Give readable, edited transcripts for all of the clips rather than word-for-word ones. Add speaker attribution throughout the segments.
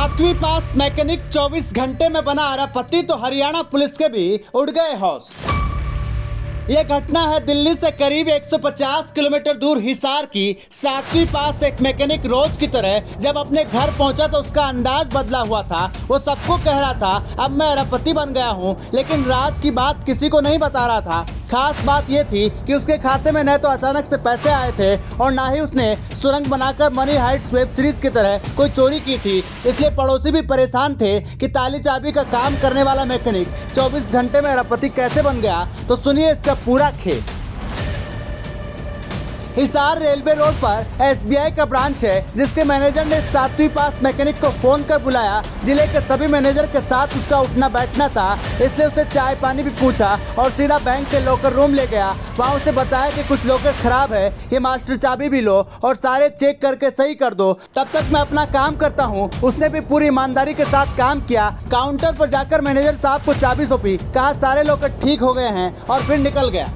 Speaker 1: सातवीं पास मैकेनिक 24 घंटे में बना अरबपति तो हरियाणा पुलिस के भी उड़ गए होश। यह घटना है दिल्ली से करीब 150 किलोमीटर दूर हिसार की। सातवीं पास एक मैकेनिक रोज की तरह जब अपने घर पहुंचा तो उसका अंदाज बदला हुआ था। वो सबको कह रहा था अब मैं अरबपति बन गया हूं, लेकिन राज की बात किसी को नहीं बता रहा था। खास बात यह थी कि उसके खाते में न तो अचानक से पैसे आए थे और ना ही उसने सुरंग बनाकर मनी हाइट्स वेब सीरीज की तरह कोई चोरी की थी। इसलिए पड़ोसी भी परेशान थे कि ताली चाबी का काम करने वाला मैकेनिक 24 घंटे में अरबपति कैसे बन गया। तो सुनिए इसका पूरा खेल। हिसार रेलवे रोड पर एसबीआई का ब्रांच है, जिसके मैनेजर ने सातवीं पास मैकेनिक को फोन कर बुलाया। जिले के सभी मैनेजर के साथ उसका उठना बैठना था, इसलिए उसे चाय पानी भी पूछा और सीधा बैंक के लॉकर रूम ले गया। वहाँ उसे बताया कि कुछ लॉकर खराब है, ये मास्टर चाबी भी लो और सारे चेक करके सही कर दो, तब तक मैं अपना काम करता हूँ। उसने भी पूरी ईमानदारी के साथ काम किया। काउंटर पर जाकर मैनेजर साहब को चाबी सौंपी, कहा सारे लॉकर ठीक हो गए हैं और फिर निकल गया।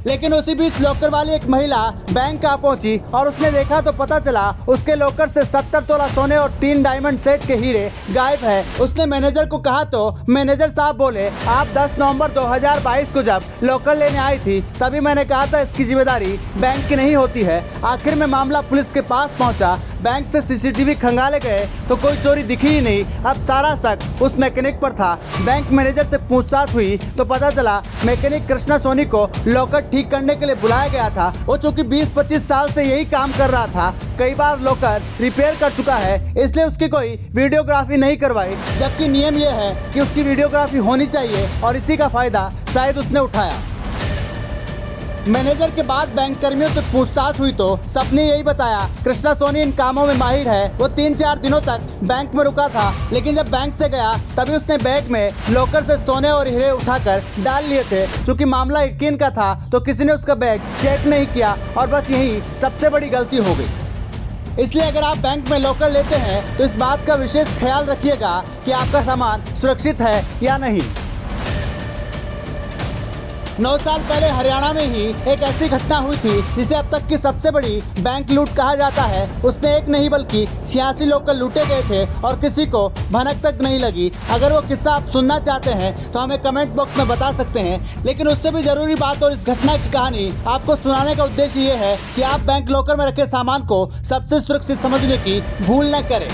Speaker 1: लेकिन उसी बीच लॉकर वाली एक महिला बैंक आ पहुंची और उसने देखा तो पता चला उसके लॉकर से 70 तोला सोने और 3 डायमंड सेट के हीरे गायब है। उसने मैनेजर को कहा तो मैनेजर साहब बोले आप 10 नवंबर 2022 को जब लॉकर लेने आई थी तभी मैंने कहा था इसकी जिम्मेदारी बैंक की नहीं होती है। आखिर में मामला पुलिस के पास पहुंचा। बैंक से सीसीटीवी खंगाले गए तो कोई चोरी दिखी ही नहीं। अब सारा शक उस मैकेनिक पर था। बैंक मैनेजर से पूछताछ हुई तो पता चला मैकेनिक कृष्णा सोनी को लॉकर ठीक करने के लिए बुलाया गया था। वो चूंकि 20-25 साल से यही काम कर रहा था, कई बार लॉकर रिपेयर कर चुका है, इसलिए उसकी कोई वीडियोग्राफी नहीं करवाई, जबकि नियम यह है कि उसकी वीडियोग्राफी होनी चाहिए और इसी का फायदा शायद उसने उठाया। मैनेजर के बाद बैंक कर्मियों से पूछताछ हुई तो सबने यही बताया कृष्णा सोनी इन कामों में माहिर है। वो 3-4 दिनों तक बैंक में रुका था, लेकिन जब बैंक से गया तभी उसने बैग में लॉकर से सोने और हीरे उठाकर डाल लिए थे। चूंकि मामला यकीन का था तो किसी ने उसका बैग चेक नहीं किया और बस यही सबसे बड़ी गलती हो गई। इसलिए अगर आप बैंक में लॉकर लेते हैं तो इस बात का विशेष ख्याल रखिएगा कि आपका सामान सुरक्षित है या नहीं। 9 साल पहले हरियाणा में ही एक ऐसी घटना हुई थी जिसे अब तक की सबसे बड़ी बैंक लूट कहा जाता है। उसमें एक नहीं बल्कि 86 लॉकर लूटे गए थे और किसी को भनक तक नहीं लगी। अगर वो किस्सा आप सुनना चाहते हैं तो हमें कमेंट बॉक्स में बता सकते हैं। लेकिन उससे भी जरूरी बात और इस घटना की कहानी आपको सुनाने का उद्देश्य ये है कि आप बैंक लॉकर में रखे सामान को सबसे सुरक्षित समझने की भूल न करें।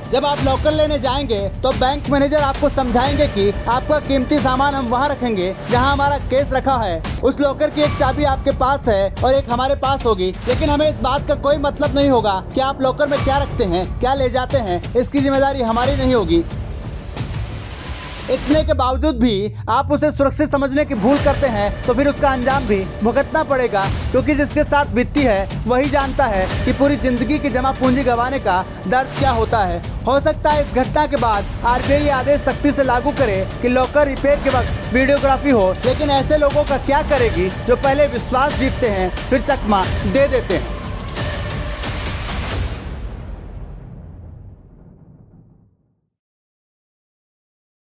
Speaker 1: जब आप लॉकर लेने जाएंगे तो बैंक मैनेजर आपको समझाएंगे कि आपका कीमती सामान हम वहां रखेंगे जहां हमारा केस रखा है। उस लॉकर की एक चाबी आपके पास है और एक हमारे पास होगी, लेकिन हमें इस बात का कोई मतलब नहीं होगा कि आप लॉकर में क्या रखते हैं, क्या ले जाते हैं। इसकी जिम्मेदारी हमारी नहीं होगी। इतने के बावजूद भी आप उसे सुरक्षित समझने की भूल करते हैं तो फिर उसका अंजाम भी भुगतना पड़ेगा, क्योंकि जिसके साथ बीतती है वही जानता है कि पूरी जिंदगी की जमा पूंजी गंवाने का दर्द क्या होता है। हो सकता है इस घटना के बाद आरबीआई आदेश सख्ती से लागू करे कि लॉकर रिपेयर के वक्त वीडियोग्राफी हो, लेकिन ऐसे लोगों का क्या करेगी जो पहले विश्वास जीतते हैं फिर चकमा दे देते हैं।